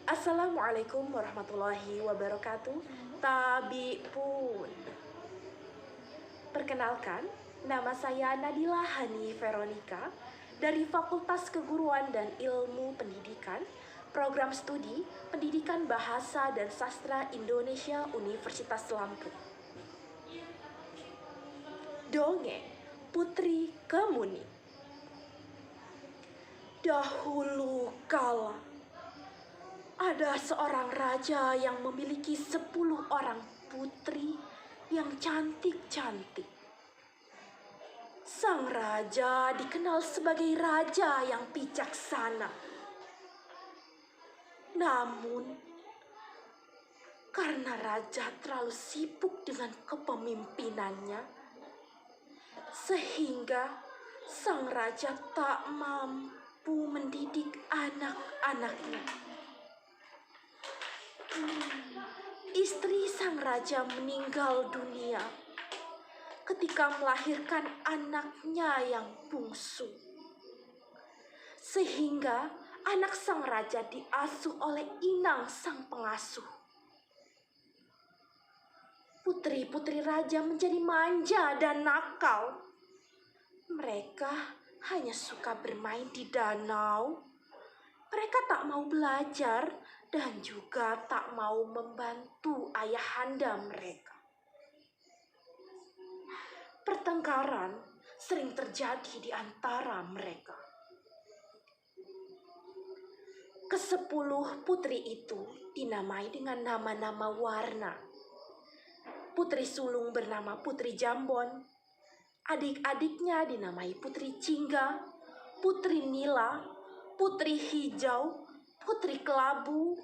Assalamualaikum warahmatullahi wabarakatuh. Tabi pun. Perkenalkan, nama saya Nadila Hani Veronica dari Fakultas Keguruan dan Ilmu Pendidikan, Program Studi Pendidikan Bahasa dan Sastra Indonesia Universitas Lampung. Dongeng Putri Kemuning. Dahulu kala, ada seorang raja yang memiliki 10 orang putri yang cantik-cantik. Sang raja dikenal sebagai raja yang bijaksana. Namun, karena raja terlalu sibuk dengan kepemimpinannya, sehingga sang raja tak mampu mendidik anak-anaknya. Istri sang raja meninggal dunia ketika melahirkan anaknya yang bungsu, sehingga anak sang raja diasuh oleh inang sang pengasuh. Putri-putri raja menjadi manja dan nakal. Mereka hanya suka bermain di danau. Mereka tak mau belajar dan juga tak mau membantu ayahanda mereka. Pertengkaran sering terjadi di antara mereka. Ke-10 putri itu dinamai dengan nama-nama warna. Putri sulung bernama Putri Jambon. Adik-adiknya dinamai Putri Jingga, Putri Nila, Putri Hijau, Putri Kelabu,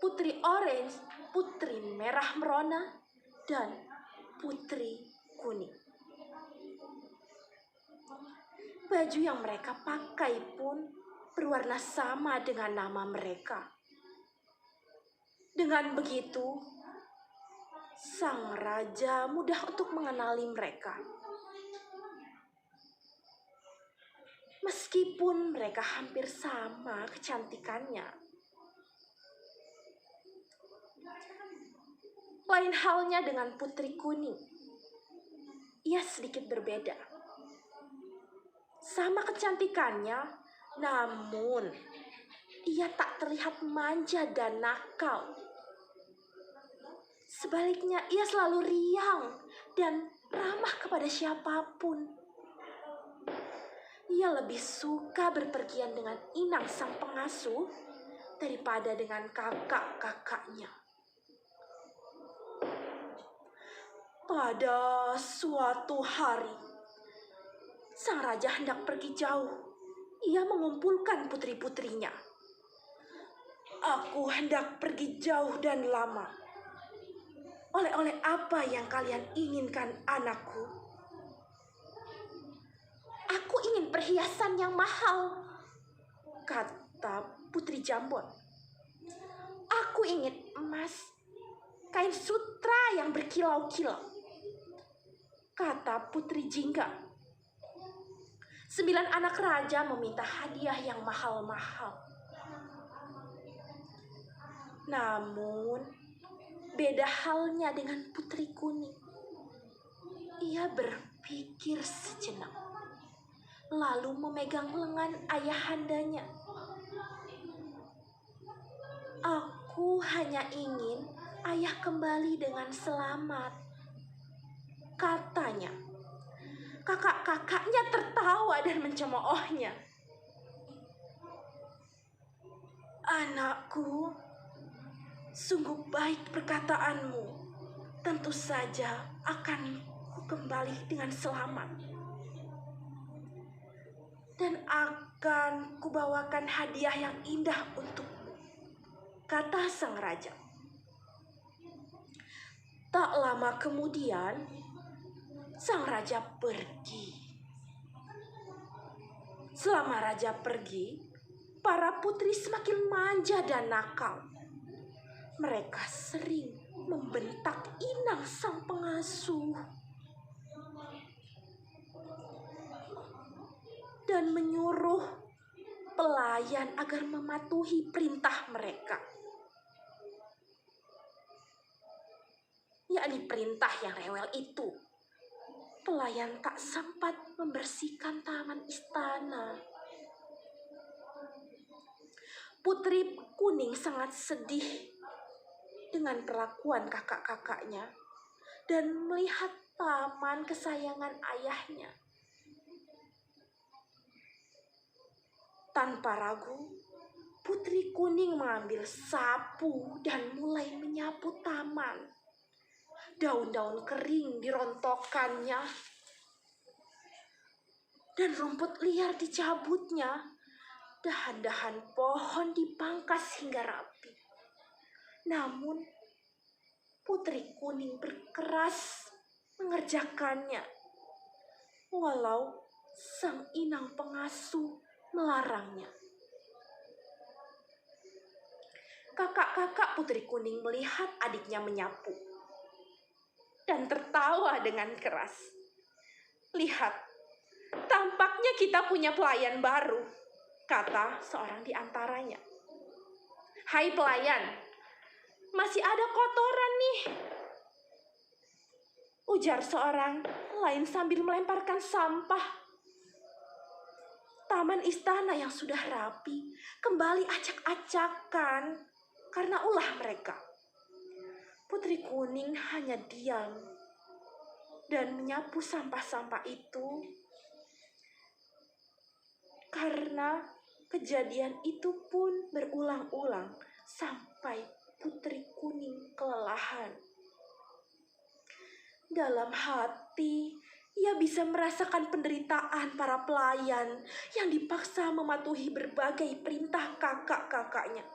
Putri Orange, Putri Merah Merona, dan Putri Kuning. Baju yang mereka pakai pun berwarna sama dengan nama mereka. Dengan begitu, sang raja mudah untuk mengenali mereka. Meskipun mereka hampir sama kecantikannya. Lain halnya dengan Putri Kuning. Ia sedikit berbeda. Sama kecantikannya, namun ia tak terlihat manja dan nakal. Sebaliknya, ia selalu riang dan ramah kepada siapapun. Ia lebih suka berpergian dengan inang sang pengasuh daripada dengan kakak-kakaknya. Pada suatu hari, sang raja hendak pergi jauh. Ia mengumpulkan putri-putrinya. Aku hendak pergi jauh dan lama. Oleh-oleh apa yang kalian inginkan, anakku? Aku ingin perhiasan yang mahal, kata Putri Jambon. Aku ingin emas, kain sutra yang berkilau-kilau, kata Putri Jingga. 9 anak raja meminta hadiah yang mahal-mahal. Namun, beda halnya dengan Putri Kuning. Ia berpikir sejenak, lalu memegang lengan ayahandanya. Aku hanya ingin ayah kembali dengan selamat, katanya. Kakak-kakaknya tertawa dan mencemoohnya. Anakku, sungguh baik perkataanmu. Tentu saja akan ku kembali dengan selamat. Dan akan kubawakan hadiah yang indah untukmu, kata sang raja. Tak lama kemudian, sang raja pergi. Selama raja pergi, para putri semakin manja dan nakal. Mereka sering membentak inang sang pengasuh dan menyuruh pelayan agar mematuhi perintah mereka. yakni perintah yang rewel itu. Pelayan tak sempat membersihkan taman istana. Putri Kuning sangat sedih dengan perlakuan kakak-kakaknya dan melihat taman kesayangan ayahnya. Tanpa ragu, Putri Kuning mengambil sapu dan mulai menyapu taman. Daun-daun kering dirontokkannya dan rumput liar dicabutnya. Dahan-dahan pohon dipangkas hingga rapi. Namun, Putri Kuning berkeras mengerjakannya, walau sang inang pengasuh melarangnya. Kakak-kakak Putri Kuning melihat adiknya menyapu dan tertawa dengan keras. "Lihat, tampaknya kita punya pelayan baru," kata seorang di antaranya. "Hai pelayan, masih ada kotoran nih," ujar seorang lain sambil melemparkan sampah. Taman istana yang sudah rapi kembali acak-acakan karena ulah mereka. Putri Kuning hanya diam dan menyapu sampah-sampah itu karena kejadian itu pun berulang-ulang sampai Putri Kuning kelelahan. Dalam hati, ia bisa merasakan penderitaan para pelayan yang dipaksa mematuhi berbagai perintah kakak-kakaknya.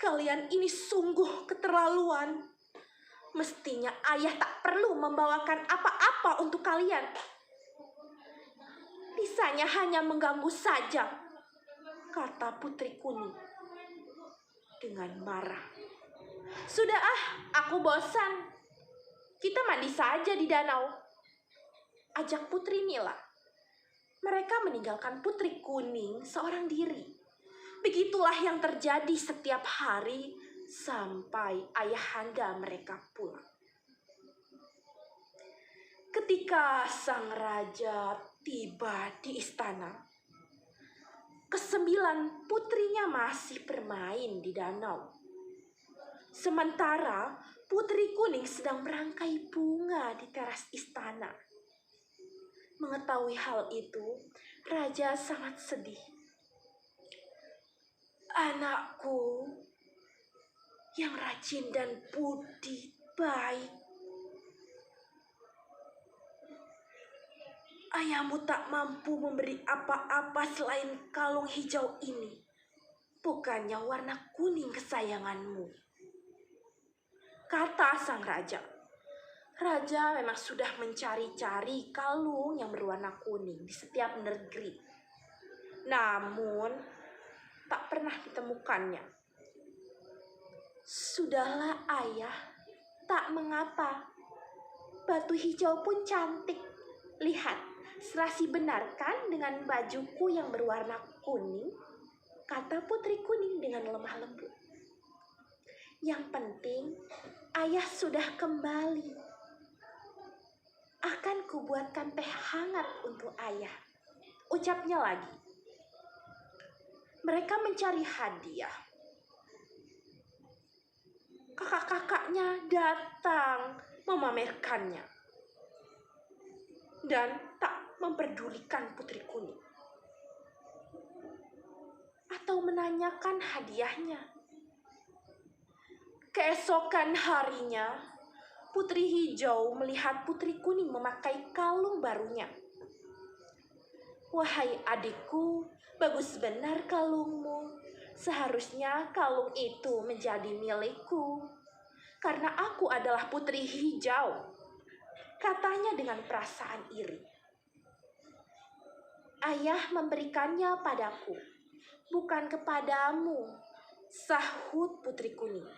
Kalian ini sungguh keterlaluan. Mestinya ayah tak perlu membawakan apa-apa untuk kalian. Bisanya hanya mengganggu saja, kata Putri Kuning dengan marah. "Sudah aku bosan. Kita mandi saja di danau," ajak Putri Nila. Mereka meninggalkan Putri Kuning seorang diri. Begitulah yang terjadi setiap hari sampai ayahanda mereka pulang. Ketika sang raja tiba di istana, ke-9 putrinya masih bermain di danau. Sementara Putri Kuning sedang merangkai bunga di teras istana. Mengetahui hal itu, raja sangat sedih. "Anakku yang rajin dan budi baik, ayahmu tak mampu memberi apa-apa selain kalung hijau ini. Bukannya warna kuning kesayanganmu," kata sang raja. Raja memang sudah mencari-cari kalung yang berwarna kuning di setiap negeri. Namun, tak pernah ditemukannya. "Sudahlah ayah, tak mengapa. Batu hijau pun cantik. Lihat, serasi benar kan dengan bajuku yang berwarna kuning?" kata Putri Kuning dengan lemah lembut. "Yang penting, ayah sudah kembali. Akan kubuatkan teh hangat untuk ayah," ucapnya lagi. Mereka mencari hadiah. Kakak-kakaknya datang memamerkannya dan tak memperdulikan Putri Kuning atau menanyakan hadiahnya. Keesokan harinya, Putri Hijau melihat Putri Kuning memakai kalung barunya. "Wahai adikku, bagus benar kalungmu. Seharusnya kalung itu menjadi milikku, karena aku adalah Putri Hijau," katanya dengan perasaan iri. "Ayah memberikannya padaku, bukan kepadamu," sahut Putri Kuning.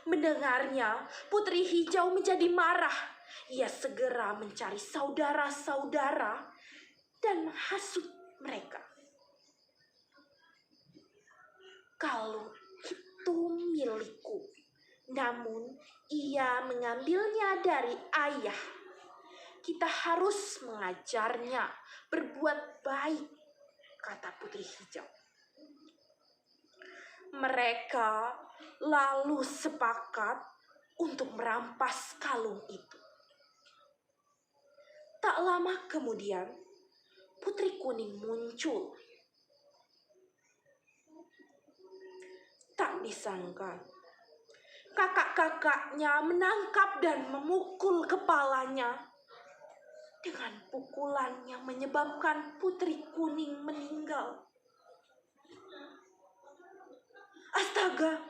Mendengarnya, Putri Hijau menjadi marah. Ia segera mencari saudara-saudara dan menghasut mereka. "Kalung itu milikku," namun ia mengambilnya dari ayah. Kita harus mengajarnya berbuat baik, kata Putri Hijau. Mereka lalu sepakat untuk merampas kalung itu. Tak lama kemudian, Putri Kuning muncul. Tak disangka, kakak-kakaknya menangkap dan memukul kepalanya. Dengan pukulan yang menyebabkan Putri Kuning meninggal. Astaga,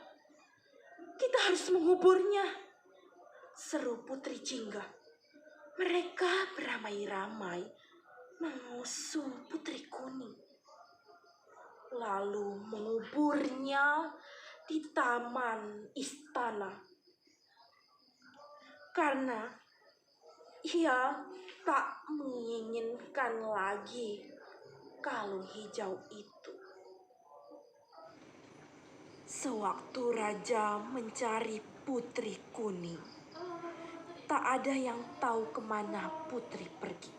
kita harus menguburnya, seru Putri Jingga. Mereka beramai-ramai mengusung Putri Kuning, lalu menguburnya di taman istana. Karena ia tak menginginkan lagi kalung hijau itu. Sewaktu raja mencari Putri Kuning, tak ada yang tahu kemana Putri pergi.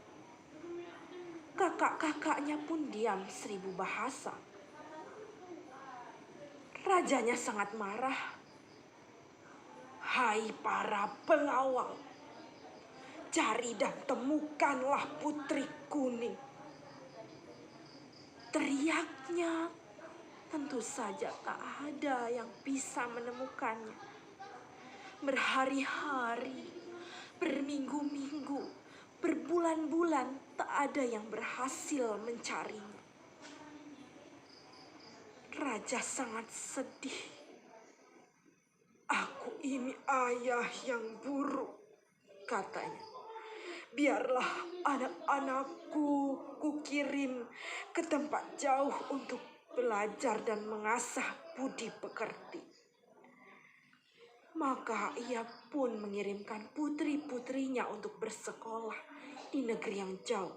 Kakak-kakaknya pun diam 1000 bahasa. Rajanya sangat marah. Hai para pengawal, cari dan temukanlah Putri Kuning. Teriaknya, tentu saja tak ada yang bisa menemukannya. Berhari-hari, berminggu-minggu, berbulan-bulan tak ada yang berhasil mencarinya. Raja sangat sedih. Aku ini ayah yang buruk, katanya. Biarlah anak-anakku kukirim ke tempat jauh untuk belajar dan mengasah budi pekerti. Maka ia pun mengirimkan putri-putrinya untuk bersekolah di negeri yang jauh.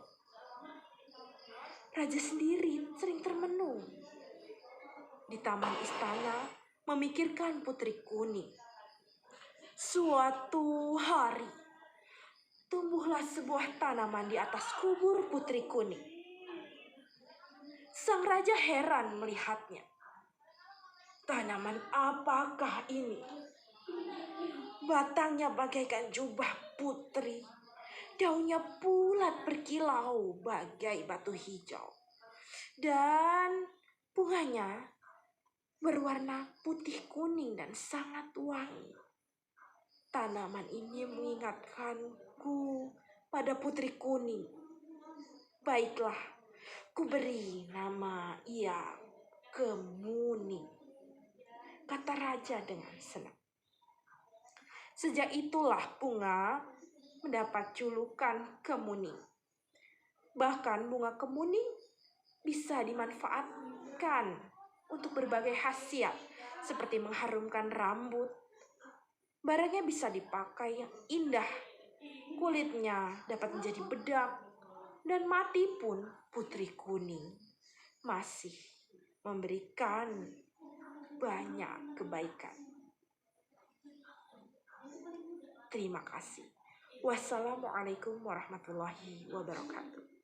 Raja sendiri sering termenung di taman istana memikirkan Putri Kuning. Suatu hari, tumbuhlah sebuah tanaman di atas kubur Putri Kuning. Sang raja heran melihatnya. Tanaman apakah ini? Batangnya bagaikan jubah putri. Daunnya bulat berkilau bagai batu hijau. Dan bunganya berwarna putih kuning dan sangat wangi. Tanaman ini mengingatkanku pada Putri Kuning. Baiklah, ku beri nama ia Kemuning, kata raja dengan senang. Sejak itulah bunga mendapat julukan Kemuning. Bahkan bunga kemuning bisa dimanfaatkan untuk berbagai khasiat seperti mengharumkan rambut. Barangnya bisa dipakai yang indah. Kulitnya dapat menjadi bedak. Dan mati pun Putri Kuning masih memberikan banyak kebaikan. Terima kasih. Wassalamualaikum warahmatullahi wabarakatuh.